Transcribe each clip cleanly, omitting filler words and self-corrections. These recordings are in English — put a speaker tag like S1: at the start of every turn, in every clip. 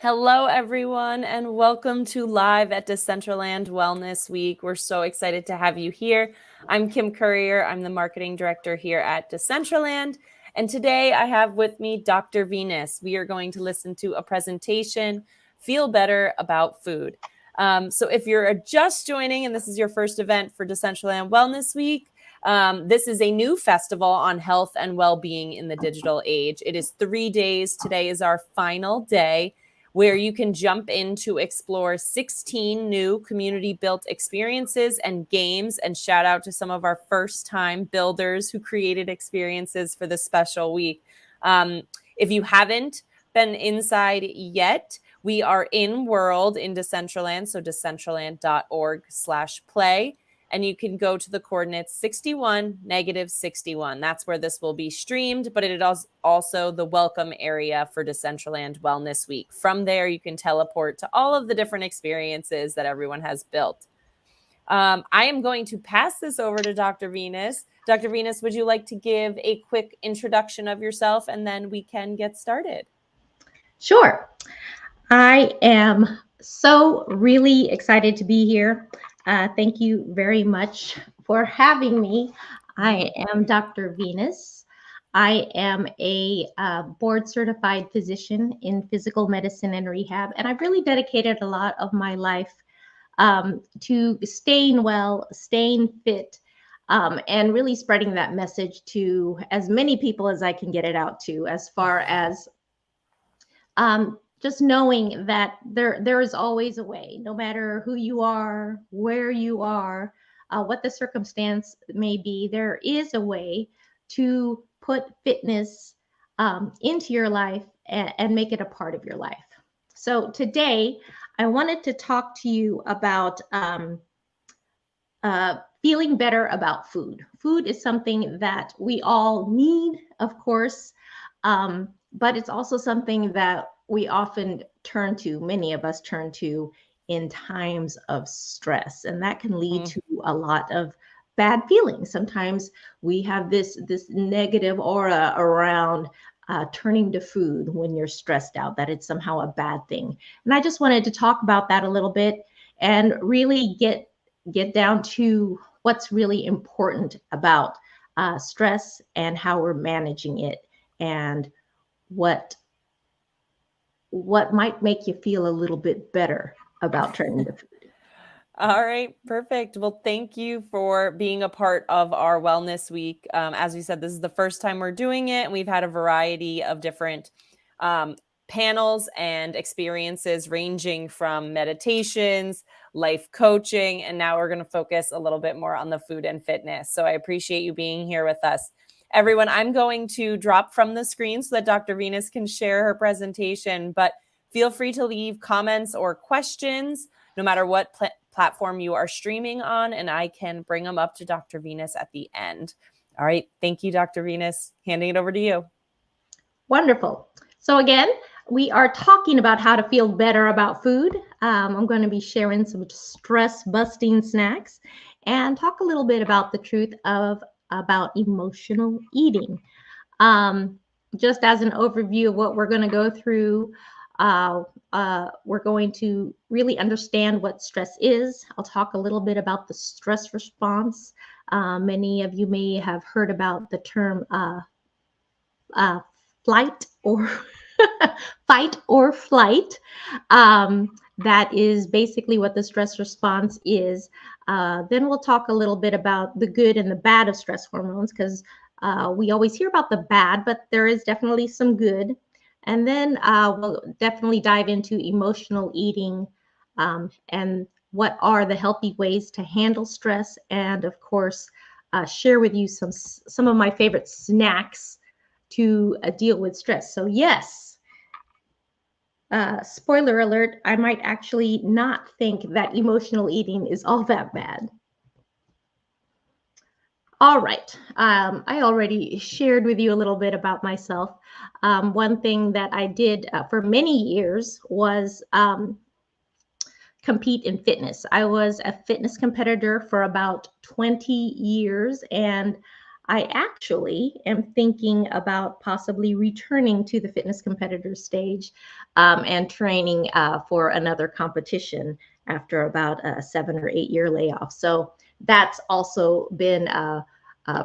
S1: Hello, everyone, and welcome to Live at Decentraland Wellness Week. We're so excited to have you here. I'm Kim Courier. I'm the marketing director here at Decentraland. And today I have with me Dr. Venus. We are going to listen to a presentation, Feel Better About Food. So if you're just joining and this is your first event for Decentraland Wellness Week, this is a new festival on health and well-being in the digital age. It is 3 days. Today is our final day, where you can jump in to explore 16 new community-built experiences and games, and shout out to some of our first-time builders who created experiences for this special week. If you haven't been inside yet, we are in World in Decentraland, so decentraland.org/play. And you can go to the coordinates 61, -61. That's where this will be streamed, but it is also the welcome area for Decentraland Wellness Week. From there, you can teleport to all of the different experiences that everyone has built. I am going to pass this over to Dr. Venus. Dr. Venus, would you like to give a quick introduction of yourself, and then we can get started?
S2: Sure. I am so really excited to be here. Thank you very much for having me. I am Dr. Venus. I am a board certified physician in physical medicine and rehab, and I've really dedicated a lot of my life to staying well, staying fit, and really spreading that message to as many people as I can get it out to, as far as just knowing that there is always a way, no matter who you are, where you are, what the circumstance may be, there is a way to put fitness into your life and make it a part of your life. So today, I wanted to talk to you about feeling better about food. Food is something that we all need, of course, but it's also something that we often turn to, many of us turn to in times of stress, and that can lead to a lot of bad feelings. Sometimes we have this negative aura around turning to food when you're stressed out, that it's somehow a bad thing. And I just wanted to talk about that a little bit and really get down to what's really important about stress and how we're managing it, and what might make you feel a little bit better about turning to food.
S1: All right, perfect. Well, thank you for being a part of our Wellness Week. As we said, this is the first time we're doing it, and we've had a variety of different panels and experiences ranging from meditations, life coaching, and now we're going to focus a little bit more on the food and fitness. So I appreciate you being here with us. Everyone, I'm going to drop from the screen so that Dr. Venus can share her presentation, but feel free to leave comments or questions no matter what platform you are streaming on, and I can bring them up to Dr. Venus at the end. All right. Thank you, Dr. Venus. Handing it over to you.
S2: Wonderful. So again, we are talking about how to feel better about food. I'm going to be sharing some stress-busting snacks and talk a little bit about the truth about emotional eating. Just as an overview of what we're going to go through, we're going to really understand what stress is. I'll talk a little bit about the stress response. Many of you may have heard about the term flight or fight or flight. That is basically what the stress response is. Then we'll talk a little bit about the good and the bad of stress hormones, because we always hear about the bad, but there is definitely some good. And then we'll definitely dive into emotional eating and what are the healthy ways to handle stress, and of course, share with you some of my favorite snacks to deal with stress. So yes, spoiler alert, I might actually not think that emotional eating is all that bad. All right. I already shared with you a little bit about myself. One thing that I did for many years was compete in fitness. I was a fitness competitor for about 20 years, and I actually am thinking about possibly returning to the fitness competitor stage and training for another competition after about a 7 or 8 year layoff. So that's also been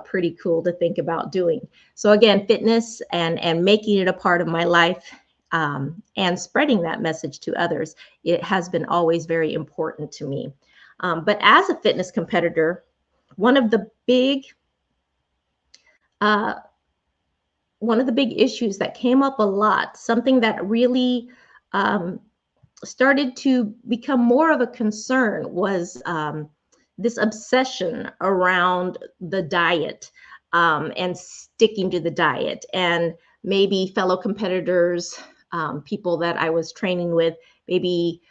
S2: pretty cool to think about doing. So again, fitness and making it a part of my life and spreading that message to others, it has been always very important to me. But as a fitness competitor, one of the big issues that came up a lot, something that really started to become more of a concern, was this obsession around the diet and sticking to the diet. And maybe fellow competitors, people that I was training with, maybe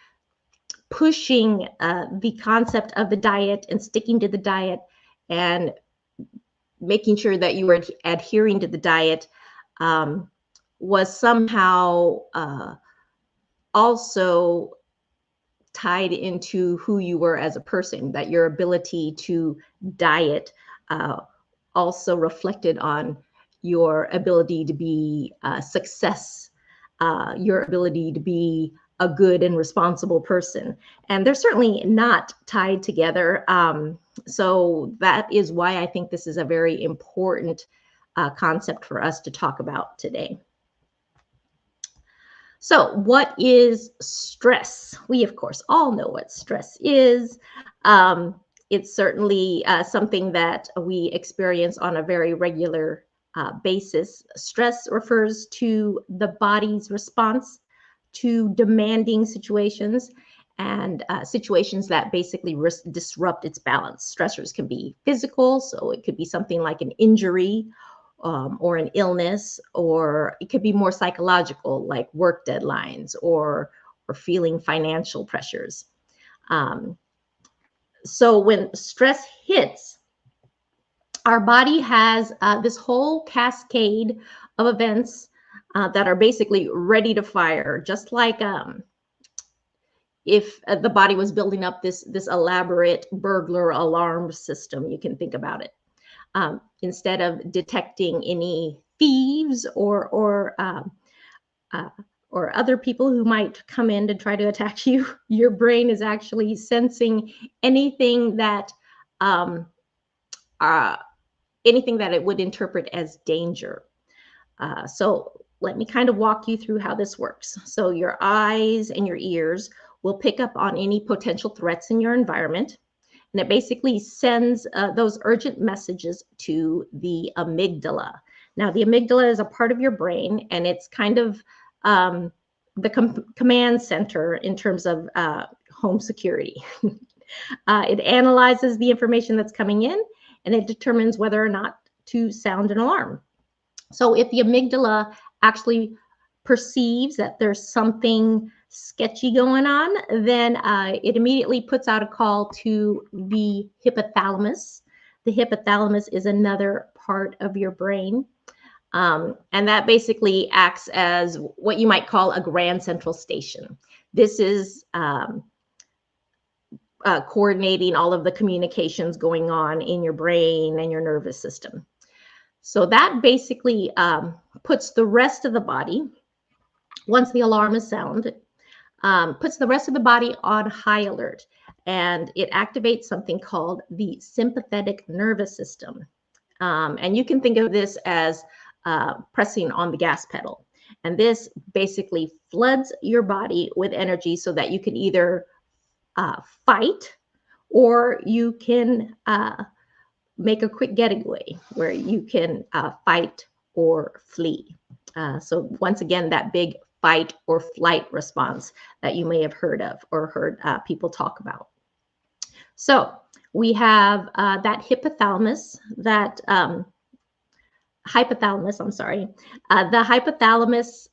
S2: pushing the concept of the diet and sticking to the diet and making sure that you were adhering to the diet was somehow also tied into who you were as a person, that your ability to diet also reflected on your ability to be a success, your ability to be a good and responsible person. And they're certainly not tied together. So that is why I think this is a very important concept for us to talk about today. So what is stress? We, of course, all know what stress is. It's certainly something that we experience on a very regular basis. Stress refers to the body's response to demanding situations and situations that basically disrupt its balance. Stressors can be physical, so it could be something like an injury or an illness, or it could be more psychological, like work deadlines or feeling financial pressures. So when stress hits, our body has this whole cascade of events that are basically ready to fire, just like if the body was building up this elaborate burglar alarm system. You can think about it. Instead of detecting any thieves or other people who might come in to try to attack you, your brain is actually sensing anything that it would interpret as danger. So let me kind of walk you through how this works. So your eyes and your ears will pick up on any potential threats in your environment. And it basically sends those urgent messages to the amygdala. Now, the amygdala is a part of your brain, and it's kind of the command center in terms of home security. It analyzes the information that's coming in, and it determines whether or not to sound an alarm. So if the amygdala actually perceives that there's something sketchy going on, then it immediately puts out a call to the hypothalamus. The hypothalamus is another part of your brain. And that basically acts as what you might call a grand central station. This is coordinating all of the communications going on in your brain and your nervous system. So that basically puts the rest of the body, once the alarm is sounded, puts the rest of the body on high alert, and it activates something called the sympathetic nervous system. And you can think of this as pressing on the gas pedal. And this basically floods your body with energy so that you can either fight, or you can make a quick getaway where you can fight or flee. So once again, that big fight or flight response that you may have heard of or heard people talk about. So we have that hypothalamus, that hypothalamus, I'm sorry, the hypothalamus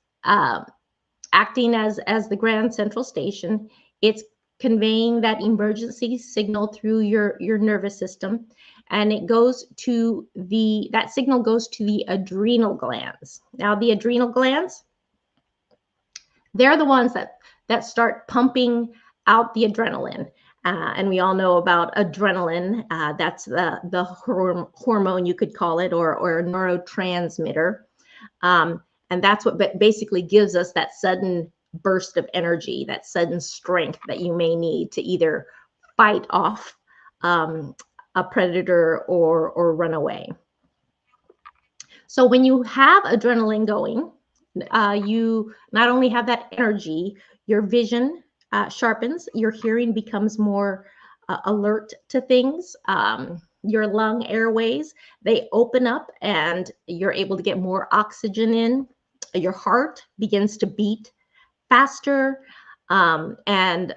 S2: acting as the grand central station. It's conveying that emergency signal through your nervous system, and it goes to that signal goes to the adrenal glands. Now, the adrenal glands, they're the ones that start pumping out the adrenaline. And we all know about adrenaline. That's the hormone, you could call it, or a neurotransmitter. And that's what basically gives us that sudden burst of energy, that sudden strength that you may need to either fight off a predator or run away. So when you have adrenaline going, you not only have that energy, your vision sharpens, your hearing becomes more alert to things. Your lung airways, they open up and you're able to get more oxygen in. Your heart begins to beat faster, and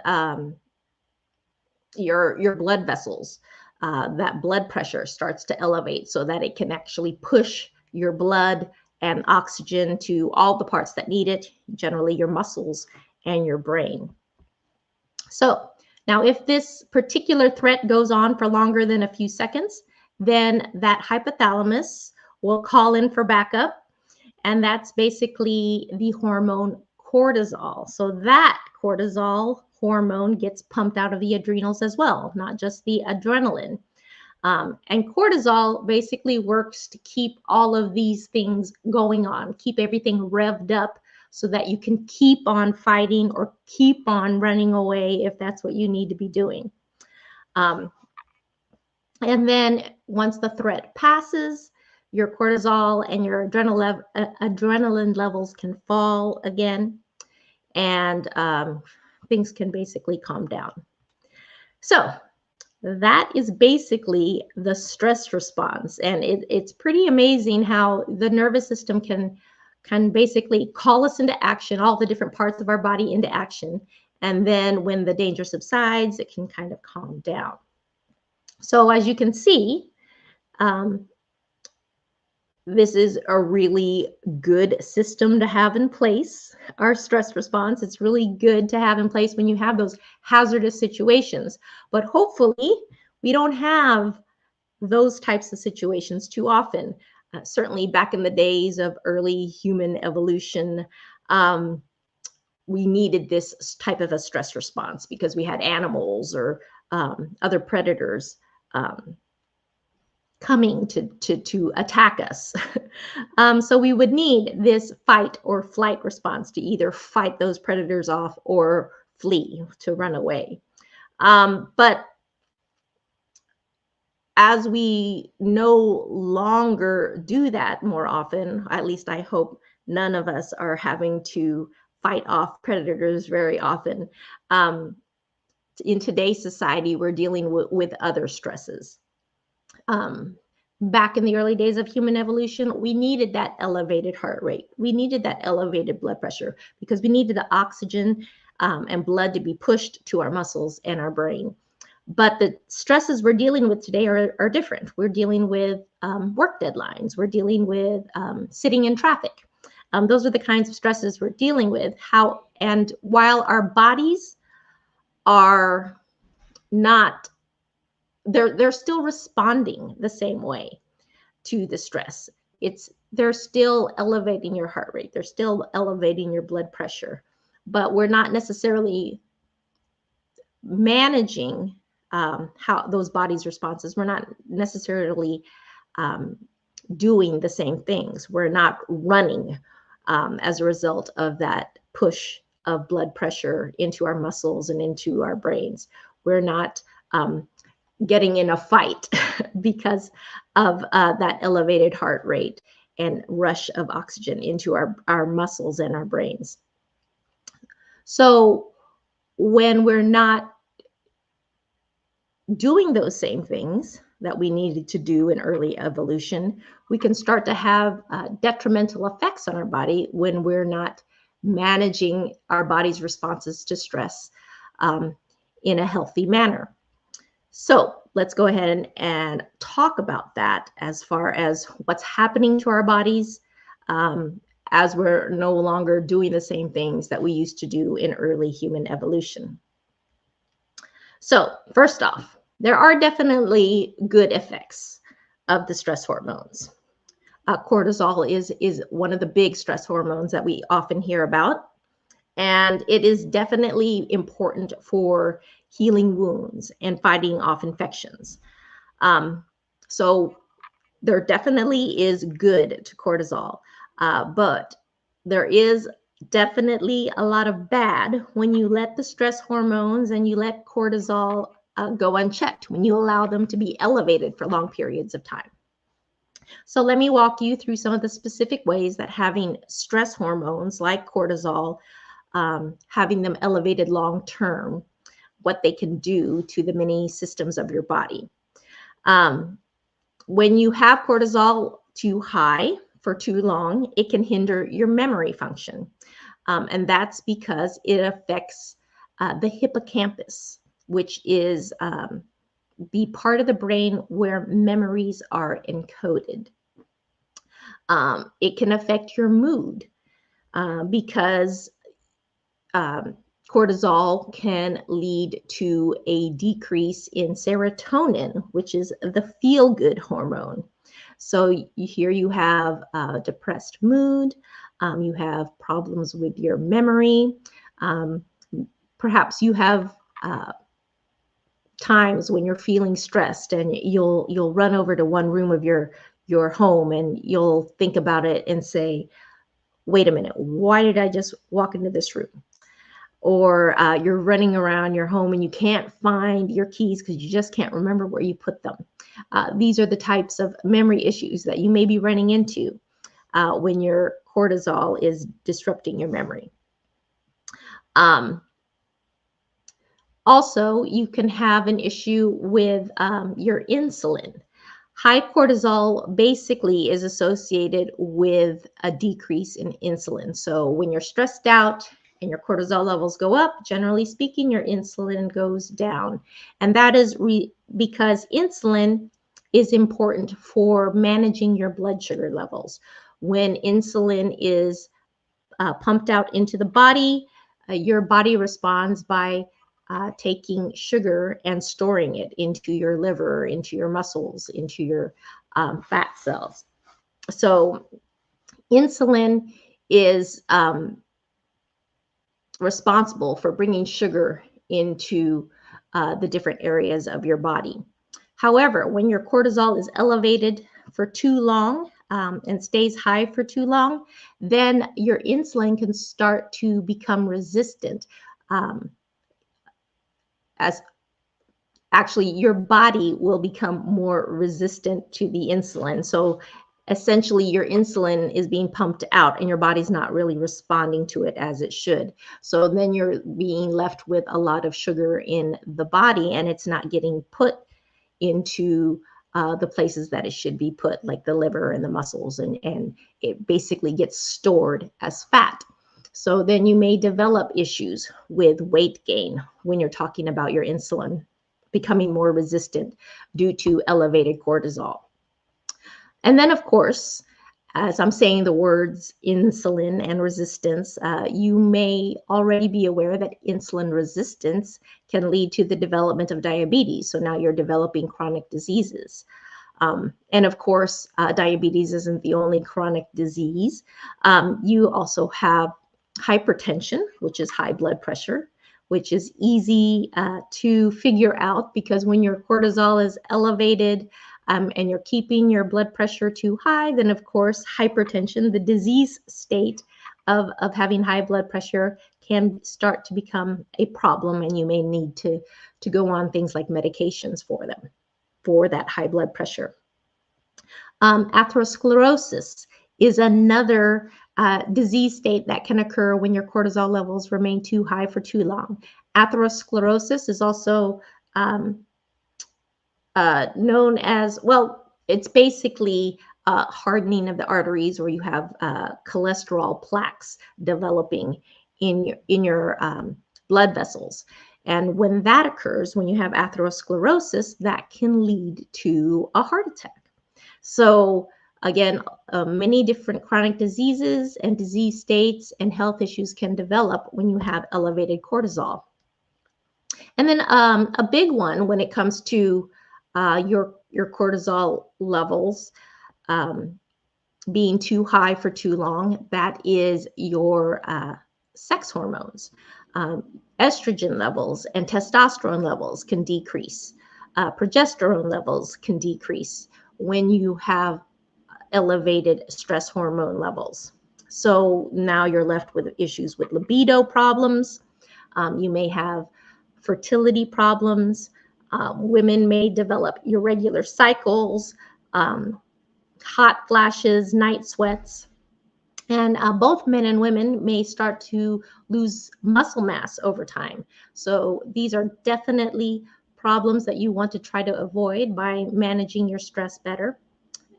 S2: your blood vessels, that blood pressure starts to elevate so that it can actually push your blood and oxygen to all the parts that need it, generally your muscles and your brain. So now if this particular threat goes on for longer than a few seconds, then that hypothalamus will call in for backup. And that's basically the hormone cortisol. So that cortisol hormone gets pumped out of the adrenals as well, not just the adrenaline. And cortisol basically works to keep all of these things going on, keep everything revved up so that you can keep on fighting or keep on running away if that's what you need to be doing. And then once the threat passes, your cortisol and your adrenaline levels can fall again, and things can basically calm down. So that is basically the stress response. And it's pretty amazing how the nervous system can basically call us into action, all the different parts of our body into action. And then when the danger subsides, it can kind of calm down. So as you can see, this is a really good system to have in place. Our stress response, it's really good to have in place when you have those hazardous situations. But hopefully we don't have those types of situations too often. Certainly back in the days of early human evolution, we needed this type of a stress response because we had animals or other predators coming to attack us. So we would need this fight or flight response to either fight those predators off or flee, to run away. But as we no longer do that more often, at least I hope none of us are having to fight off predators very often. In today's society, we're dealing with other stresses. Back in the early days of human evolution, we needed that elevated heart rate. We needed that elevated blood pressure because we needed the oxygen and blood to be pushed to our muscles and our brain. But the stresses we're dealing with today are different. We're dealing with work deadlines. We're dealing with sitting in traffic. Those are the kinds of stresses we're dealing with. And while our bodies are not, they're still responding the same way to the stress. They're still elevating your heart rate. They're still elevating your blood pressure, but we're not necessarily managing how those bodies' responses. We're not necessarily doing the same things. We're not running as a result of that push of blood pressure into our muscles and into our brains. We're not getting in a fight because of that elevated heart rate and rush of oxygen into our muscles and our brains. So when we're not doing those same things that we needed to do in early evolution, we can start to have detrimental effects on our body when we're not managing our body's responses to stress in a healthy manner. So let's go ahead and talk about that as far as what's happening to our bodies as we're no longer doing the same things that we used to do in early human evolution. So first off, there are definitely good effects of the stress hormones. Cortisol is one of the big stress hormones that we often hear about. And it is definitely important for healing wounds, and fighting off infections. So there definitely is good to cortisol, but there is definitely a lot of bad when you let the stress hormones and you let cortisol go unchecked, when you allow them to be elevated for long periods of time. So let me walk you through some of the specific ways that having stress hormones like cortisol, having them elevated long term, what they can do to the many systems of your body. When you have cortisol too high for too long, it can hinder your memory function. And that's because it affects the hippocampus, which is the part of the brain where memories are encoded. It can affect your mood because cortisol can lead to a decrease in serotonin, which is the feel-good hormone. So here you have depressed mood, you have problems with your memory, perhaps you have times when you're feeling stressed and you'll run over to one room of your home and you'll think about it and say, wait a minute, why did I just walk into this room? Or you're running around your home and you can't find your keys because you just can't remember where you put them. These are the types of memory issues that you may be running into when your cortisol is disrupting your memory. Also, you can have an issue with your insulin. High cortisol basically is associated with a decrease in insulin. So when you're stressed out and your cortisol levels go up, generally speaking, your insulin goes down. And that is because insulin is important for managing your blood sugar levels. When insulin is pumped out into the body, your body responds by taking sugar and storing it into your liver, into your muscles, into your fat cells. So insulin is responsible for bringing sugar into the different areas of your body. However, when your cortisol is elevated for too long and stays high for too long, then your insulin can start to become resistant. As actually your body will become more resistant to the insulin. So essentially your insulin is being pumped out and your body's not really responding to it as it should. So then you're being left with a lot of sugar in the body and it's not getting put into the places that it should be put, like the liver and the muscles, and it basically gets stored as fat. So then you may develop issues with weight gain when you're talking about your insulin becoming more resistant due to elevated cortisol. And then, of course, as I'm saying the words insulin and resistance, you may already be aware that insulin resistance can lead to the development of diabetes. So now you're developing chronic diseases. And of course, diabetes isn't the only chronic disease. You also have hypertension, which is high blood pressure, which is easy to figure out because when your cortisol is elevated and you're keeping your blood pressure too high, then of course hypertension, the disease state of having high blood pressure, can start to become a problem, and you may need to go on things like medications for them, for that high blood pressure. Atherosclerosis is another disease state that can occur when your cortisol levels remain too high for too long. Atherosclerosis is also known as, well, it's basically hardening of the arteries, where you have cholesterol plaques developing in your blood vessels. And when that occurs, when you have atherosclerosis, that can lead to a heart attack. So again, many different chronic diseases and disease states and health issues can develop when you have elevated cortisol. And then a big one when it comes to your cortisol levels being too high for too long, that is your sex hormones. Estrogen levels and testosterone levels can decrease. Progesterone levels can decrease when you have elevated stress hormone levels. So now you're left with issues with libido problems. You may have fertility problems. Women may develop irregular cycles, hot flashes, night sweats. And both men and women may start to lose muscle mass over time. So these are definitely problems that you want to try to avoid by managing your stress better.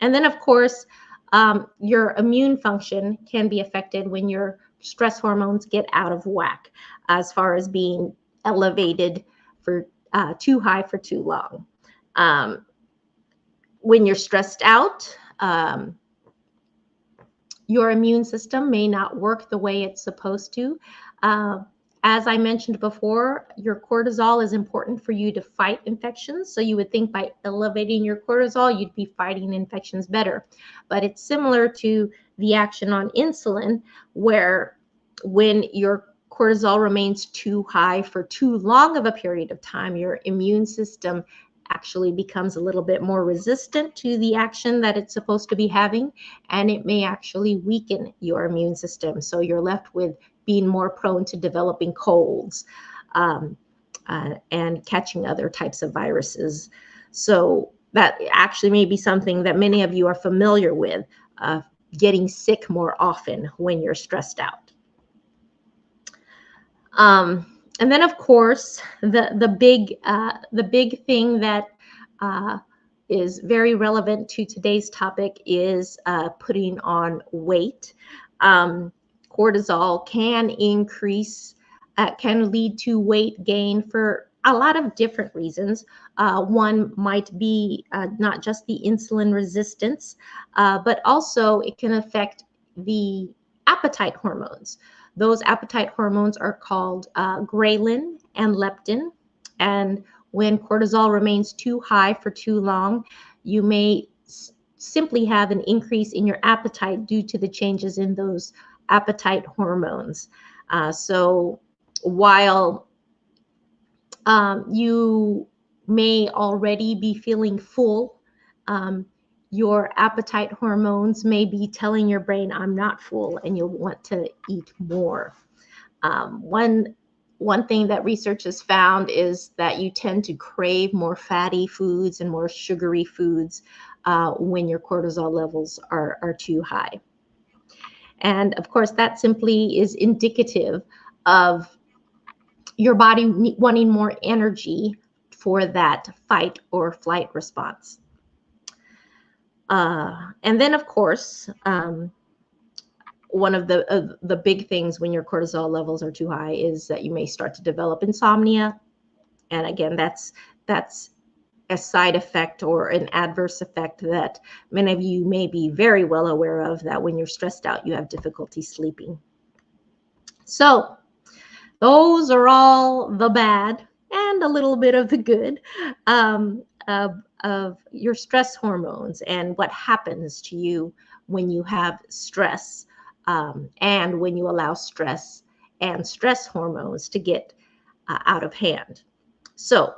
S2: And then, of course, your immune function can be affected when your stress hormones get out of whack, as far as being elevated for too high for too long. When you're stressed out, your immune system may not work the way it's supposed to. As I mentioned before, your cortisol is important for you to fight infections. So you would think by elevating your cortisol, you'd be fighting infections better. But it's similar to the action on insulin, where when your cortisol remains too high for too long of a period of time, your immune system actually becomes a little bit more resistant to the action that it's supposed to be having, and it may actually weaken your immune system. So you're left with being more prone to developing colds and catching other types of viruses. So that actually may be something that many of you are familiar with, getting sick more often when you're stressed out. And then, of course, the big thing that is very relevant to today's topic is putting on weight. Cortisol can increase, can lead to weight gain for a lot of different reasons. One might be not just the insulin resistance, but also it can affect the appetite hormones. Those appetite hormones are called ghrelin and leptin. And when cortisol remains too high for too long, you may simply have an increase in your appetite due to the changes in those appetite hormones. So while you may already be feeling full, your appetite hormones may be telling your brain, I'm not full, and you'll want to eat more. One thing that research has found is that you tend to crave more fatty foods and more sugary foods when your cortisol levels are too high. And of course, that simply is indicative of your body wanting more energy for that fight or flight response. And then, of course, one of the big things when your cortisol levels are too high is that you may start to develop insomnia. And again, that's a side effect or an adverse effect that many of you may be very well aware of, that when you're stressed out, you have difficulty sleeping. So those are all the bad and a little bit of the good of your stress hormones and what happens to you when you have stress and when you allow stress and stress hormones to get out of hand. So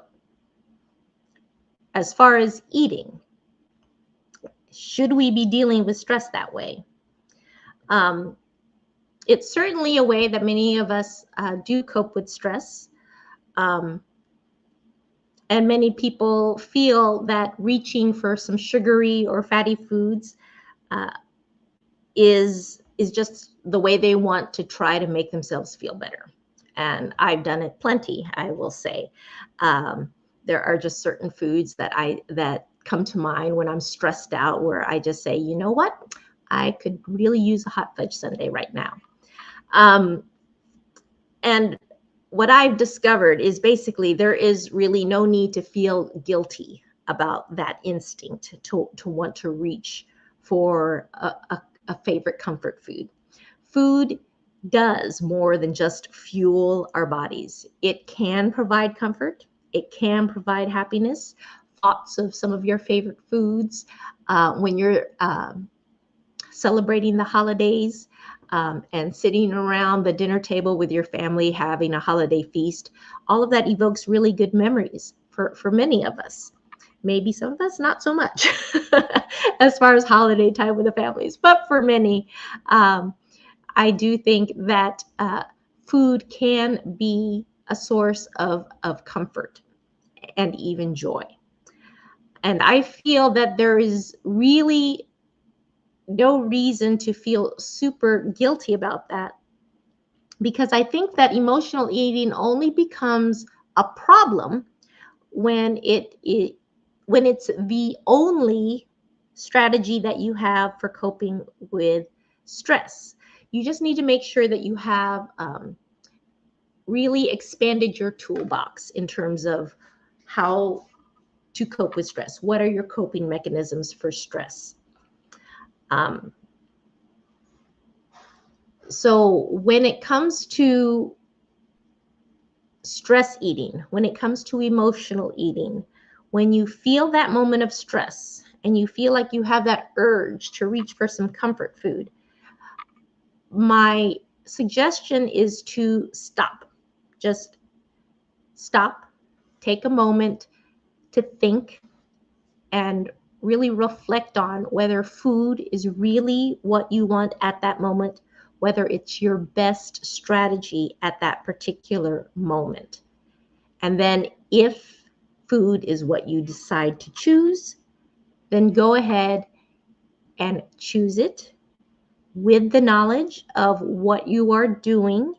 S2: as far as eating, should we be dealing with stress that way? It's certainly a way that many of us do cope with stress. And many people feel that reaching for some sugary or fatty foods is just the way they want to try to make themselves feel better. And I've done it plenty, I will say. There are just certain foods that come to mind when I'm stressed out, where I just say, you know what? I could really use a hot fudge sundae right now. And what I've discovered is basically there is really no need to feel guilty about that instinct to want to reach for a favorite comfort food. Food does more than just fuel our bodies. It can provide comfort. It can provide happiness. Thoughts of some of your favorite foods when you're celebrating the holidays and sitting around the dinner table with your family having a holiday feast, all of that evokes really good memories for many of us. Maybe some of us not so much as far as holiday time with the families, but for many, I do think that food can be a source of comfort and even joy. And I feel that there is really no reason to feel super guilty about that, because I think that emotional eating only becomes a problem when when it's the only strategy that you have for coping with stress. You just need to make sure that you have really expanded your toolbox in terms of how to cope with stress. What are your coping mechanisms for stress? Um, so when it comes to stress eating, when it comes to emotional eating, when you feel that moment of stress and you feel like you have that urge to reach for some comfort food, my suggestion is to stop. Just stop, take a moment to think and really reflect on whether food is really what you want at that moment, whether it's your best strategy at that particular moment. And then if food is what you decide to choose, then go ahead and choose it with the knowledge of what you are doing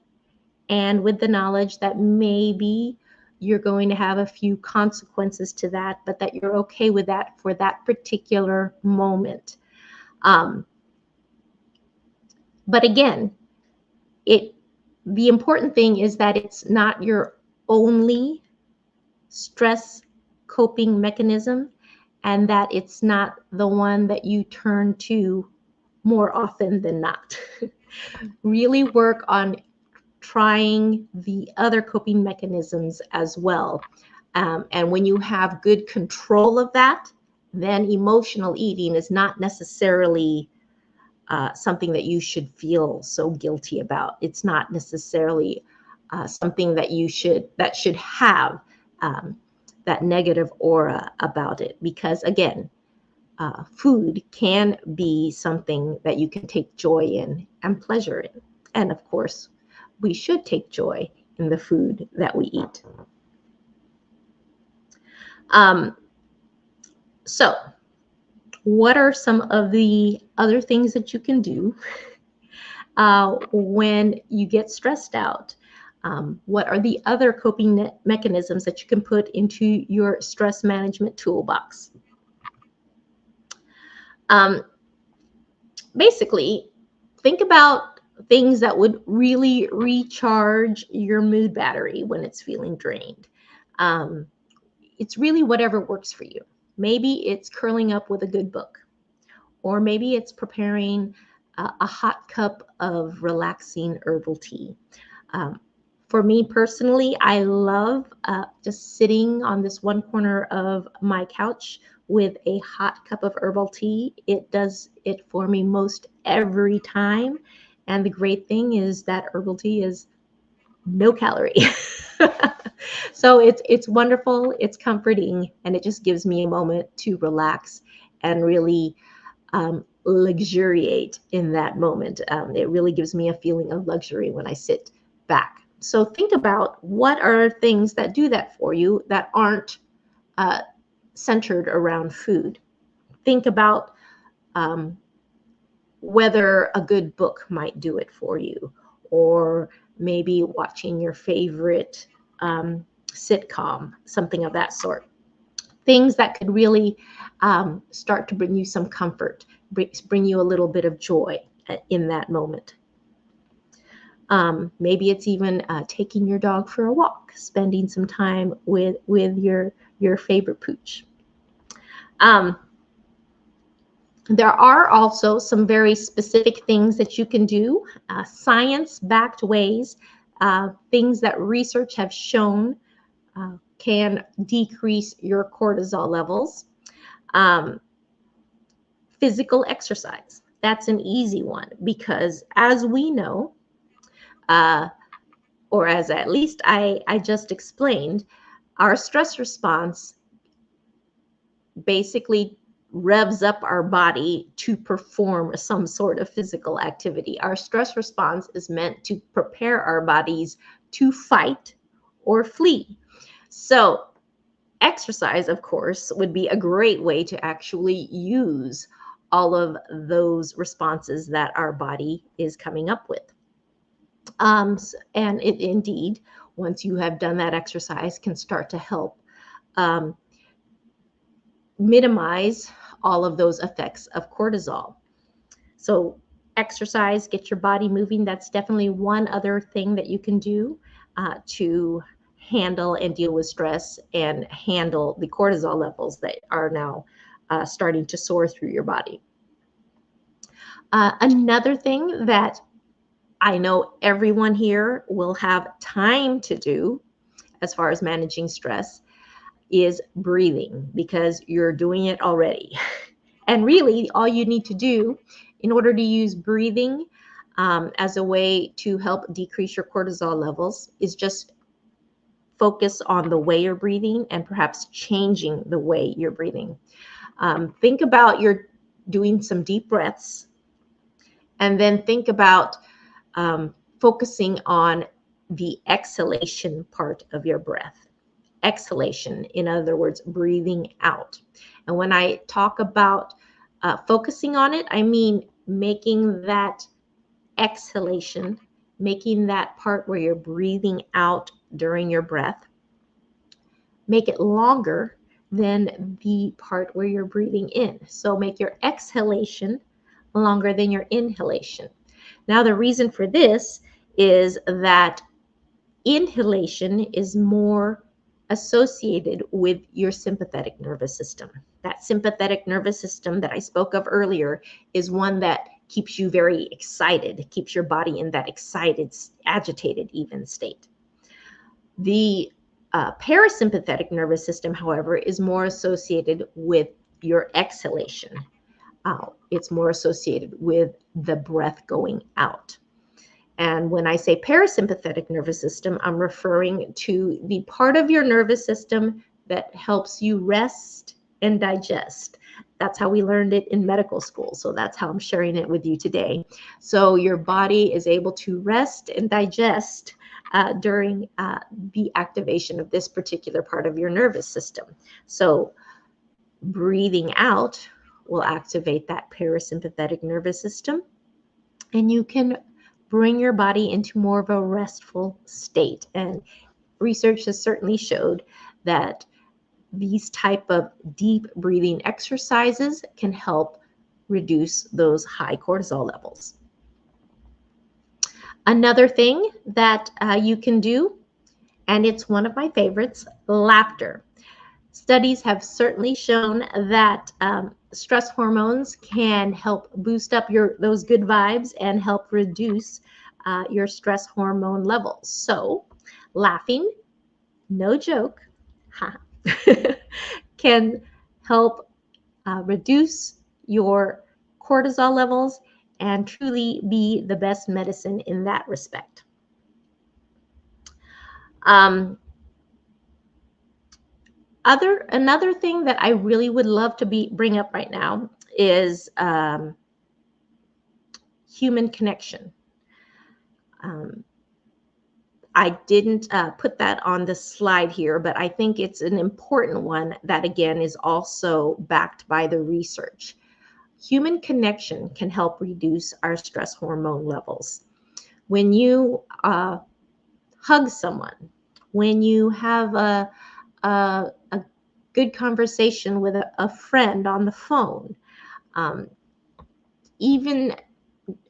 S2: and with the knowledge that maybe you're going to have a few consequences to that, but that you're okay with that for that particular moment. But again, the important thing is that it's not your only stress coping mechanism, and that it's not the one that you turn to more often than not. Really work on trying the other coping mechanisms as well. And when you have good control of that, then emotional eating is not necessarily something that you should feel so guilty about. It's not necessarily something that should have that negative aura about it. Because again, food can be something that you can take joy in and pleasure in. And of course, we should take joy in the food that we eat. So what are some of the other things that you can do when you get stressed out? What are the other coping mechanisms that you can put into your stress management toolbox? Basically, think about things that would really recharge your mood battery when it's feeling drained. It's really whatever works for you. Maybe it's curling up with a good book, or maybe it's preparing a hot cup of relaxing herbal tea. For me personally, I love just sitting on this one corner of my couch with a hot cup of herbal tea. It does it for me most every time. And the great thing is that herbal tea is no calorie. So it's wonderful, it's comforting, and it just gives me a moment to relax and really luxuriate in that moment. It really gives me a feeling of luxury when I sit back. So think about what are things that do that for you that aren't centered around food. Think about whether a good book might do it for you, or maybe watching your favorite sitcom, something of that sort. Things that could really start to bring you some comfort, bring you a little bit of joy in that moment. Maybe it's even taking your dog for a walk, spending some time with your favorite pooch. There are also some very specific things that you can do, science-backed ways, things that research have shown can decrease your cortisol levels. Physical exercise. That's an easy one because as we know, or as at least I just explained, our stress response basically revs up our body to perform some sort of physical activity. Our stress response is meant to prepare our bodies to fight or flee. So exercise, of course, would be a great way to actually use all of those responses that our body is coming up with. And it indeed, once you have done that exercise, can start to help um, minimize all of those effects of cortisol. So exercise, get your body moving. That's definitely one other thing that you can do to handle and deal with stress and handle the cortisol levels that are now starting to soar through your body. Another thing that I know everyone here will have time to do as far as managing stress is breathing, because you're doing it already. And really, all you need to do in order to use breathing as a way to help decrease your cortisol levels is just focus on the way you're breathing and perhaps changing the way you're breathing. Think about you're doing some deep breaths, and then think about focusing on the exhalation part of your breath. Exhalation, in other words, breathing out. And when I talk about focusing on it, I mean making that exhalation, making that part where you're breathing out during your breath, make it longer than the part where you're breathing in. So make your exhalation longer than your inhalation. Now, the reason for this is that inhalation is more associated with your sympathetic nervous system. That sympathetic nervous system that I spoke of earlier is one that keeps you very excited, keeps your body in that excited, agitated even state. The parasympathetic nervous system, however, is more associated with your exhalation. It's more associated with the breath going out. And when I say parasympathetic nervous system, I'm referring to the part of your nervous system that helps you rest and digest. That's how we learned it in medical school. So that's how I'm sharing it with you today. So your body is able to rest and digest during the activation of this particular part of your nervous system. So breathing out will activate that parasympathetic nervous system, and you can bring your body into more of a restful state. And research has certainly showed that these type of deep breathing exercises can help reduce those high cortisol levels. Another thing that you can do, and it's one of my favorites, laughter. Studies have certainly shown that stress hormones can help boost up those good vibes and help reduce your stress hormone levels. So laughing, no joke, can help reduce your cortisol levels and truly be the best medicine in that respect. Another thing that I really would love to bring up right now is human connection. I didn't put that on the slide here, but I think it's an important one that, again, is also backed by the research. Human connection can help reduce our stress hormone levels. When you hug someone, when you have a good conversation with a friend on the phone, even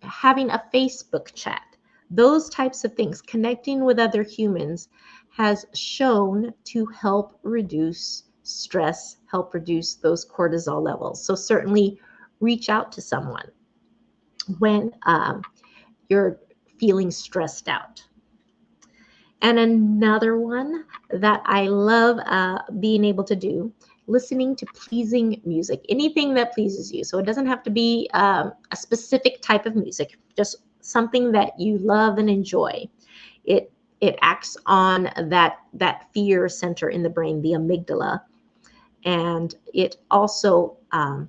S2: having a Facebook chat, those types of things, connecting with other humans, has shown to help reduce stress, help reduce those cortisol levels. So certainly reach out to someone when you're feeling stressed out. And another one that I love being able to do, listening to pleasing music, anything that pleases you. So it doesn't have to be a specific type of music, just something that you love and enjoy. It acts on that fear center in the brain, the amygdala, and it also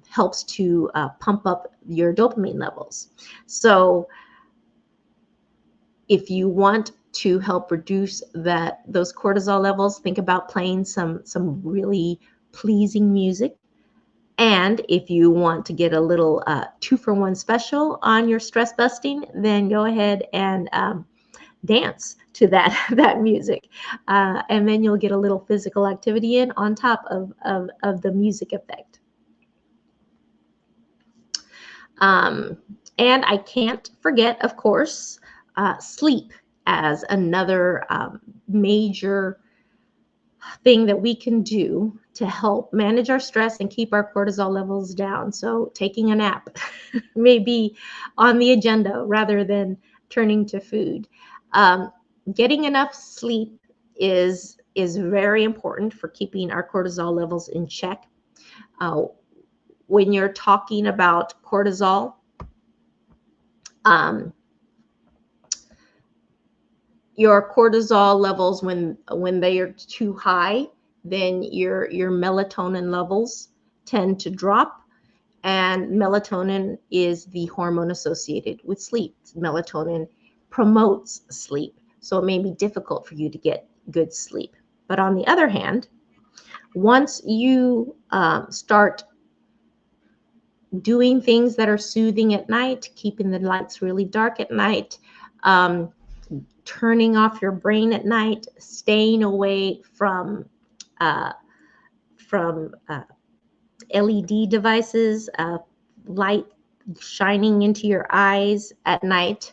S2: helps to pump up your dopamine levels. So if you want to help reduce those cortisol levels, think about playing some really pleasing music. And if you want to get a little 2-for-1 special on your stress busting, then go ahead and dance to that music, and then you'll get a little physical activity in on top of the music effect. And I can't forget, of course, sleep as another major thing that we can do to help manage our stress and keep our cortisol levels down. So taking a nap may be on the agenda rather than turning to food. Getting enough sleep is very important for keeping our cortisol levels in check. When you're talking about cortisol, your cortisol levels, when they are too high, then your melatonin levels tend to drop, and melatonin is the hormone associated with sleep. Melatonin promotes sleep, so it may be difficult for you to get good sleep. But on the other hand, once you start doing things that are soothing at night, keeping the lights really dark at night, turning off your brain at night, staying away from LED devices, light shining into your eyes at night,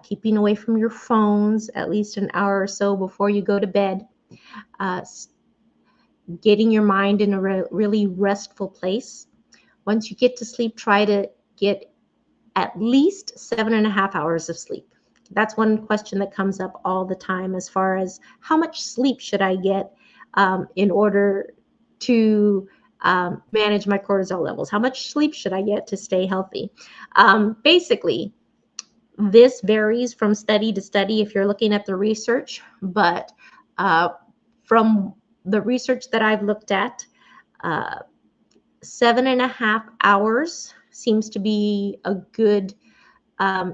S2: keeping away from your phones at least an hour or so before you go to bed, getting your mind in a really restful place. Once you get to sleep, try to get at least 7.5 hours of sleep. That's one question that comes up all the time, as far as how much sleep should I get in order to manage my cortisol levels? How much sleep should I get to stay healthy? Basically, this varies from study to study if you're looking at the research, but from the research that I've looked at, 7.5 hours seems to be a good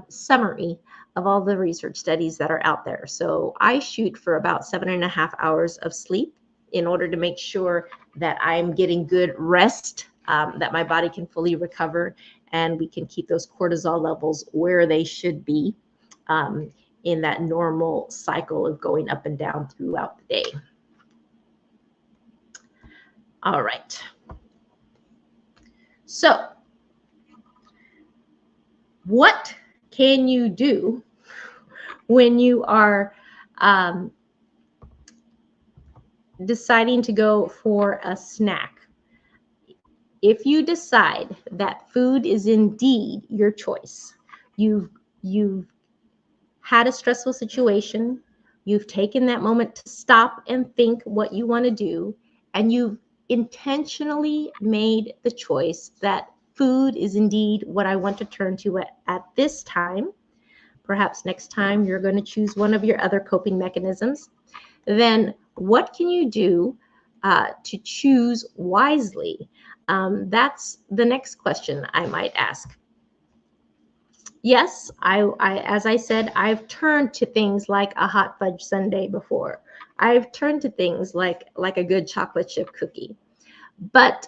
S2: summary of all the research studies that are out there. So I shoot for about 7.5 hours of sleep in order to make sure that I'm getting good rest, that my body can fully recover, and we can keep those cortisol levels where they should be in that normal cycle of going up and down throughout the day. All right. So what can you do when you are deciding to go for a snack? If you decide that food is indeed your choice, you've had a stressful situation, you've taken that moment to stop and think what you want to do, and you've intentionally made the choice that food is indeed what I want to turn to at this time. Perhaps next time you're going to choose one of your other coping mechanisms. Then what can you do to choose wisely? That's the next question I might ask. Yes, as I said, I've turned to things like a hot fudge sundae before. I've turned to things like a good chocolate chip cookie. But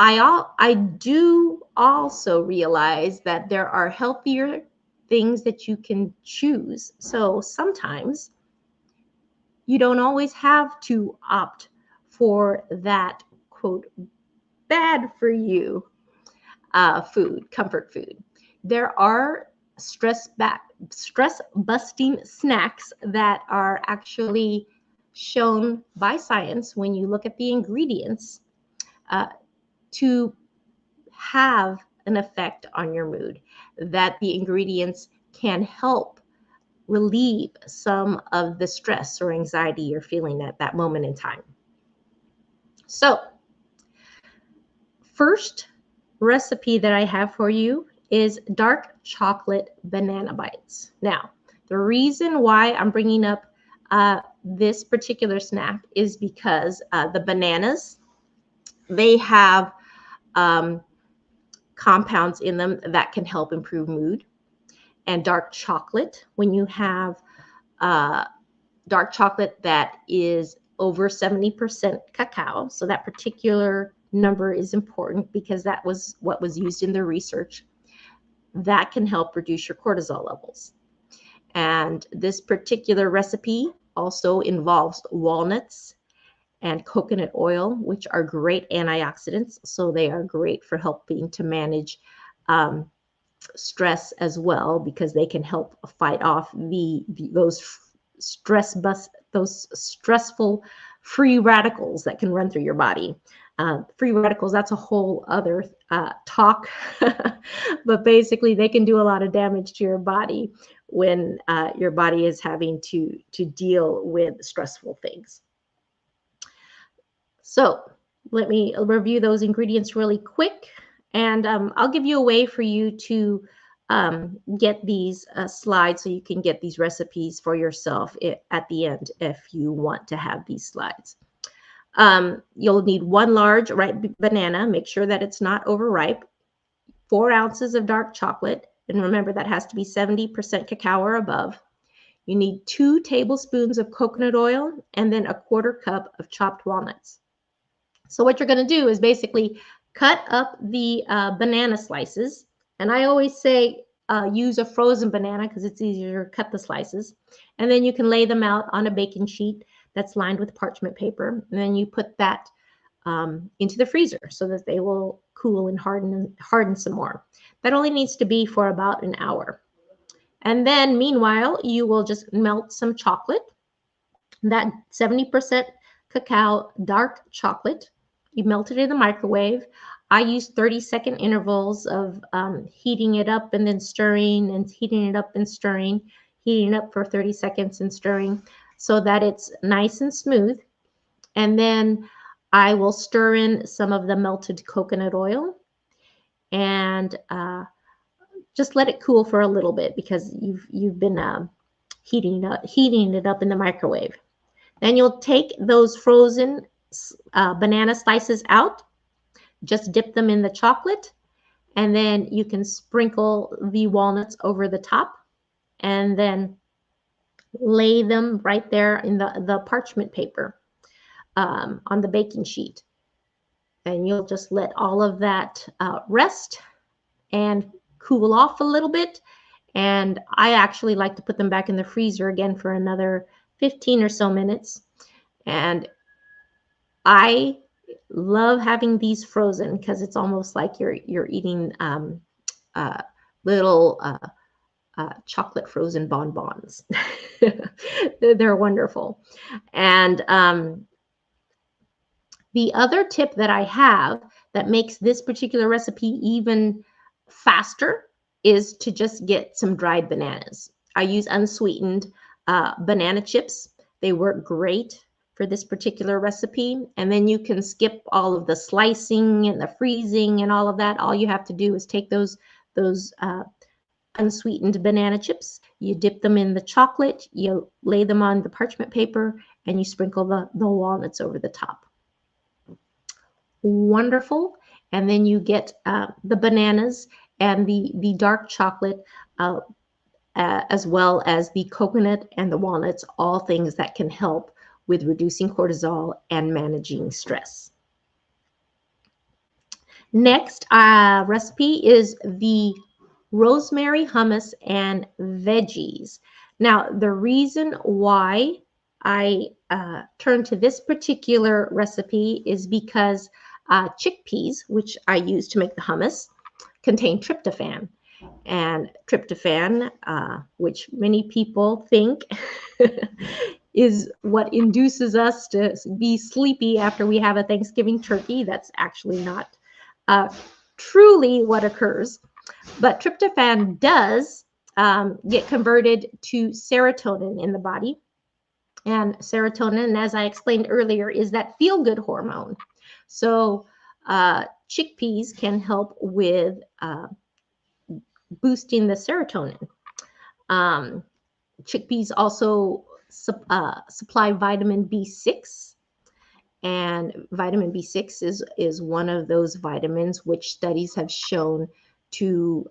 S2: I do also realize that there are healthier things that you can choose. So sometimes you don't always have to opt for that, quote, bad for you food, comfort food. There are stress busting snacks that are actually shown by science, when you look at the ingredients, to have an effect on your mood, that the ingredients can help relieve some of the stress or anxiety you're feeling at that moment in time. So first recipe that I have for you is dark chocolate banana bites. Now, the reason why I'm bringing up this particular snack is because the bananas, they have compounds in them that can help improve mood. And dark chocolate, when you have dark chocolate that is over 70% cacao, so that particular number is important because that was what was used in the research, that can help reduce your cortisol levels. And this particular recipe also involves walnuts and coconut oil, which are great antioxidants. So they are great for helping to manage stress as well, because they can help fight off those stressful free radicals that can run through your body. Free radicals, that's a whole other talk, but basically they can do a lot of damage to your body when your body is having to deal with stressful things. So let me review those ingredients really quick, and I'll give you a way for you to get these slides so you can get these recipes for yourself at the end if you want to have these slides. You'll need 1 large ripe banana. Make sure that it's not overripe. 4 ounces of dark chocolate, and remember that has to be 70% cacao or above. You need 2 tablespoons of coconut oil and then a 1/4 cup of chopped walnuts. So what you're going to do is basically cut up the banana slices. And I always say use a frozen banana because it's easier to cut the slices. And then you can lay them out on a baking sheet that's lined with parchment paper. And then you put that into the freezer so that they will cool and harden some more. That only needs to be for about an hour. And then meanwhile, you will just melt some chocolate, that 70% cacao dark chocolate. You melt it in the microwave. I use 30-second intervals of heating it up and then stirring, and heating it up and stirring, heating it up for 30 seconds and stirring so that it's nice and smooth. And then I will stir in some of the melted coconut oil and just let it cool for a little bit because you've been heating it up in the microwave. Then you'll take those frozen banana slices out, just dip them in the chocolate, and then you can sprinkle the walnuts over the top and then lay them right there in the parchment paper on the baking sheet. And you'll just let all of that rest and cool off a little bit. And I actually like to put them back in the freezer again for another 15 or so minutes. And I love having these frozen because it's almost like you're eating little chocolate frozen bonbons. They're wonderful. And the other tip that I have that makes this particular recipe even faster is to just get some dried bananas. I use unsweetened banana chips. They work great for this particular recipe. And then you can skip all of the slicing and the freezing and all of that. All you have to do is take those unsweetened banana chips, you dip them in the chocolate, you lay them on the parchment paper, and you sprinkle the walnuts over the top. Wonderful. And then you get the bananas and the dark chocolate as well as the coconut and the walnuts, all things that can help with reducing cortisol and managing stress. Next recipe is the rosemary hummus and veggies. Now, the reason why I turned to this particular recipe is because chickpeas, which I use to make the hummus, contain tryptophan. And tryptophan, which many people think is what induces us to be sleepy after we have a Thanksgiving turkey. That's actually not truly what occurs. But tryptophan does get converted to serotonin in the body. And serotonin, as I explained earlier, is that feel-good hormone. So chickpeas can help with boosting the serotonin. Chickpeas also supply vitamin B6, and vitamin B6 is one of those vitamins which studies have shown to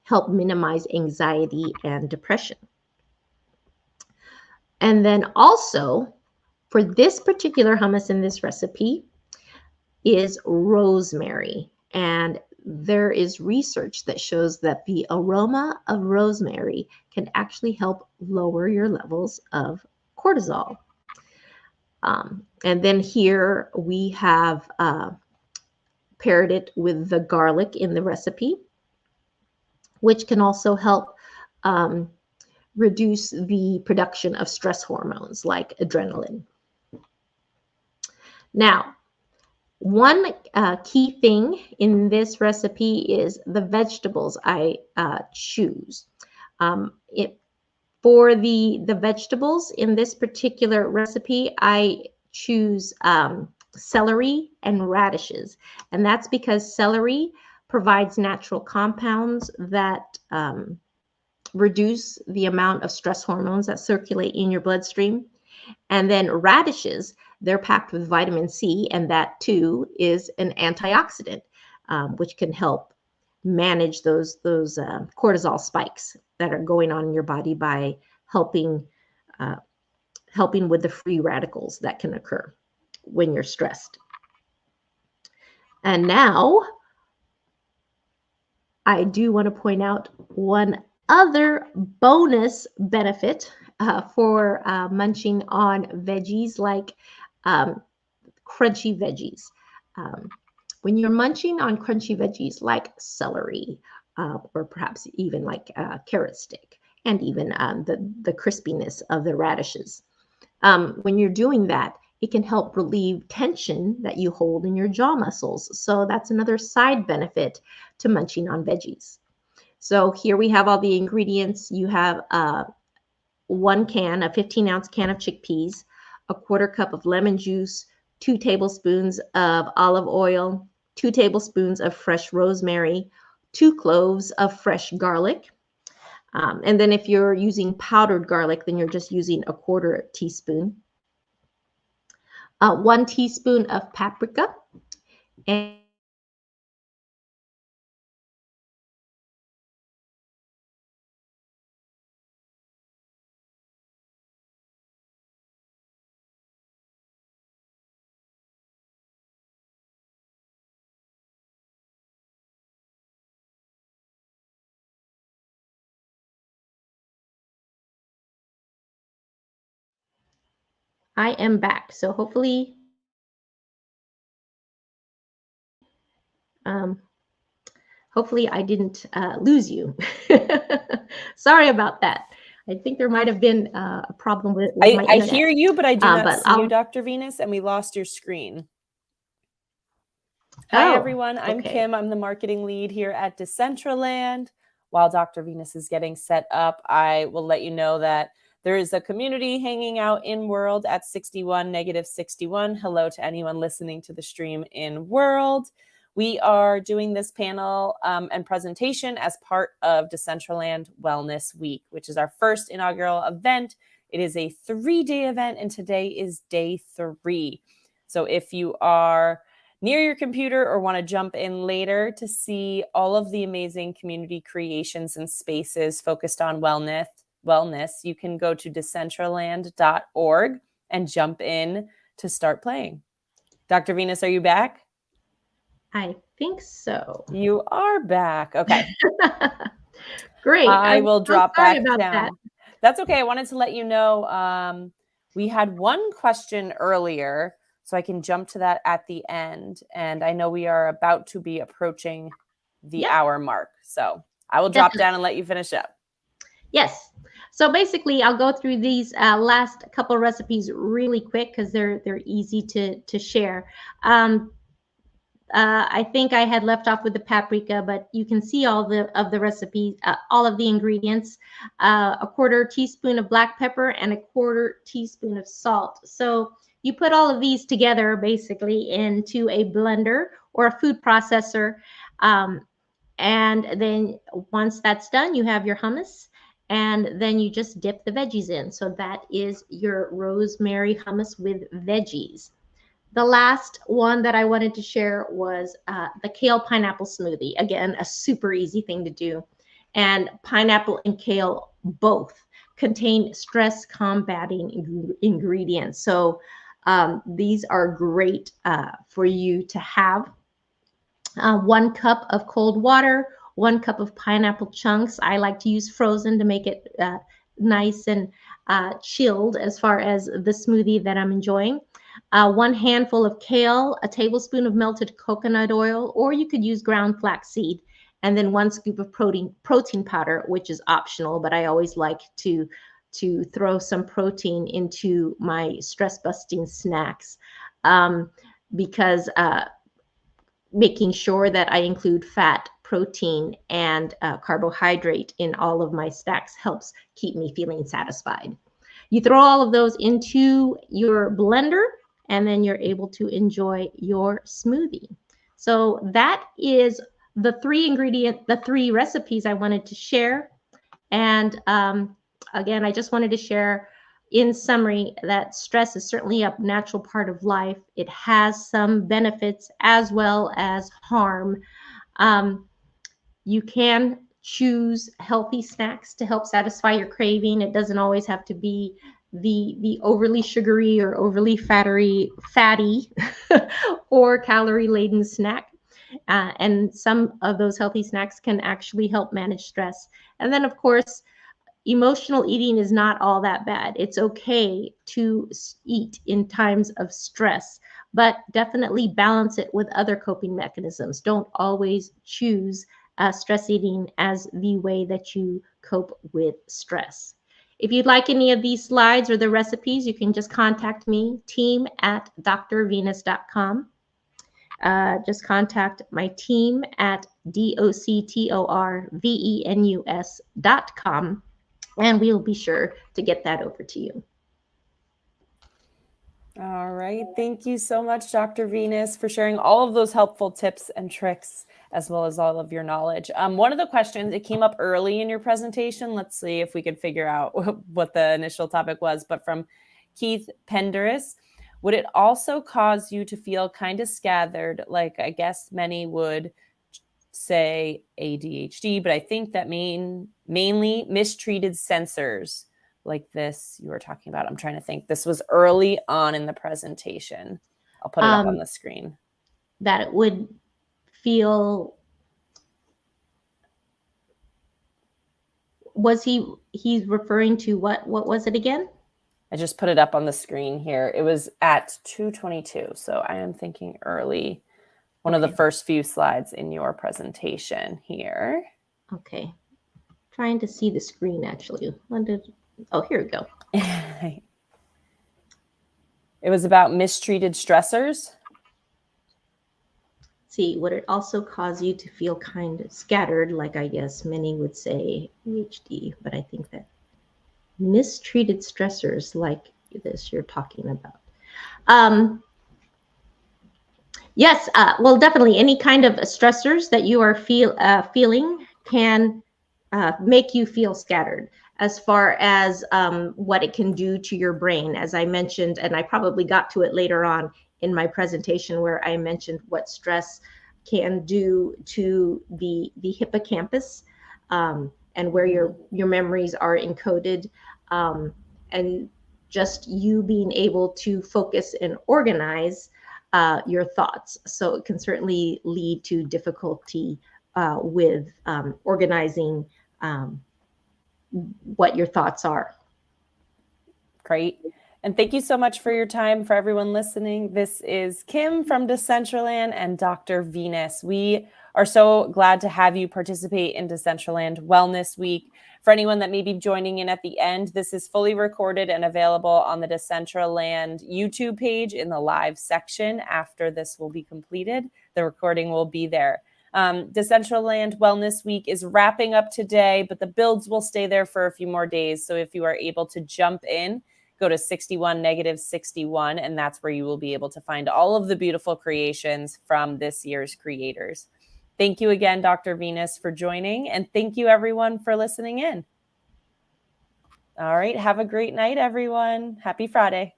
S2: help minimize anxiety and depression. And then also, for this particular hummus in this recipe is rosemary. And there is research that shows that the aroma of rosemary can actually help lower your levels of cortisol. And then here we have paired it with the garlic in the recipe, which can also help reduce the production of stress hormones like adrenaline. Now, one key thing in this recipe is the vegetables I choose. For the vegetables in this particular recipe, I choose celery and radishes. And that's because celery provides natural compounds that reduce the amount of stress hormones that circulate in your bloodstream. And then radishes, they're packed with vitamin C, and that too is an antioxidant, which can help manage those cortisol spikes that are going on in your body by helping with the free radicals that can occur when you're stressed. And now I do want to point out one other bonus benefit for munching on veggies like crunchy veggies. When you're munching on crunchy veggies like celery or perhaps even like carrot stick and even the crispiness of the radishes, when you're doing that, it can help relieve tension that you hold in your jaw muscles. So that's another side benefit to munching on veggies. So here we have all the ingredients. You have a 15-ounce can of chickpeas, a 1/4 cup of lemon juice, 2 tablespoons of olive oil, 2 tablespoons of fresh rosemary, 2 cloves of fresh garlic. And then if you're using powdered garlic, then you're just using a 1/4 teaspoon. 1 teaspoon of paprika, and I am back. So hopefully I didn't lose you. Sorry about that. I think there might have been a problem with my internet.
S1: I hear you, but I do not see you,
S2: I'll...
S1: Dr. Venus, and we lost your screen. Hi, everyone. I'm Kim. I'm the marketing lead here at Decentraland. While Dr. Venus is getting set up, I will let you know that there is a community hanging out in World at 61-61. Hello to anyone listening to the stream in World. We are doing this panel and presentation as part of Decentraland Wellness Week, which is our first inaugural event. It is a 3-day event, and today is day 3. So if you are near your computer or want to jump in later to see all of the amazing community creations and spaces focused on wellness, you can go to decentraland.org and jump in to start playing. Dr. Venus, are you back?
S2: I think so.
S1: You are back. Okay.
S2: Great.
S1: I will drop back down.
S2: That.
S1: That's okay. I wanted to let you know we had one question earlier, so I can jump to that at the end. And I know we are about to be approaching the hour mark. So I will drop down and let you finish up. Yes.
S2: So basically, I'll go through these last couple of recipes really quick because they're easy to share. I think I had left off with the paprika, but you can see all of the recipes, all of the ingredients, a 1/4 teaspoon of black pepper and a 1/4 teaspoon of salt. So You put all of these together basically into a blender or a food processor. And then once that's done, you have your hummus, and then you just dip the veggies in. So that is your rosemary hummus with veggies. The last one that I wanted to share was the kale pineapple smoothie. Again, a super easy thing to do. And pineapple and kale both contain stress combating ingredients. So these are great for you to have. 1 cup of cold water, 1 cup of pineapple chunks. I like to use frozen to make it nice and chilled as far as the smoothie that I'm enjoying. 1 handful of kale, a tablespoon of melted coconut oil, or you could use ground flaxseed, and then 1 scoop of protein powder, which is optional, but I always like to throw some protein into my stress busting snacks because making sure that I include fat, protein, and carbohydrate in all of my snacks helps keep me feeling satisfied. You throw all of those into your blender, and then you're able to enjoy your smoothie. So that is the 3 recipes I wanted to share. And again, I just wanted to share in summary that stress is certainly a natural part of life. It has some benefits as well as harm. You can choose healthy snacks to help satisfy your craving. It doesn't always have to be the overly sugary or overly fatty or calorie laden snack. And some of those healthy snacks can actually help manage stress. And then, of course, emotional eating is not all that bad. It's okay to eat in times of stress, but definitely balance it with other coping mechanisms. Don't always choose stress eating as the way that you cope with stress. If you'd like any of these slides or the recipes, you can just contact me, team@drvenus.com. Just contact my team at doctorvenus.com. And we will be sure to get that over to you.
S1: All right. Thank you so much, Dr. Venus, for sharing all of those helpful tips and tricks, as well as all of your knowledge. One of the questions, it came up early in your presentation. Let's see if we could figure out what the initial topic was, but from Keith Penderis, would it also cause you to feel kind of scattered? Like, I guess many would say ADHD, but I think that mainly mistreated sensors like this you were talking about. I'm trying to think. This was early on in the presentation. I'll put it up on the screen.
S2: That it would feel, he's referring to what was it again?
S1: I just put it up on the screen here. It was at 2:22. So I am thinking early. One of the first few slides in your presentation here.
S2: Okay. Trying to see the screen actually. Oh, here we go.
S1: It was about mistreated stressors.
S2: See, would it also cause you to feel kind of scattered, like I guess many would say ADHD, but I think that mistreated stressors like this you're talking about. Yes, well, definitely any kind of stressors that you are feeling can make you feel scattered as far as what it can do to your brain. As I mentioned, and I probably got to it later on in my presentation where I mentioned what stress can do to the hippocampus and where your memories are encoded, and just you being able to focus and organize your thoughts. So it can certainly lead to difficulty with organizing what your thoughts are.
S1: Great. And thank you so much for your time. For everyone listening, this is Kim from Decentraland and Dr. Venus. We are so glad to have you participate in Decentraland Wellness Week. For anyone that may be joining in at the end, this is fully recorded and available on the Decentraland YouTube page in the live section. After this will be completed, the recording will be there. Decentraland Wellness Week is wrapping up today, but the builds will stay there for a few more days. So if you are able to jump in, go to 61-61, and that's where you will be able to find all of the beautiful creations from this year's creators. Thank you again, Dr. Venus, for joining, and thank you everyone for listening in. All right, have a great night, everyone. Happy Friday.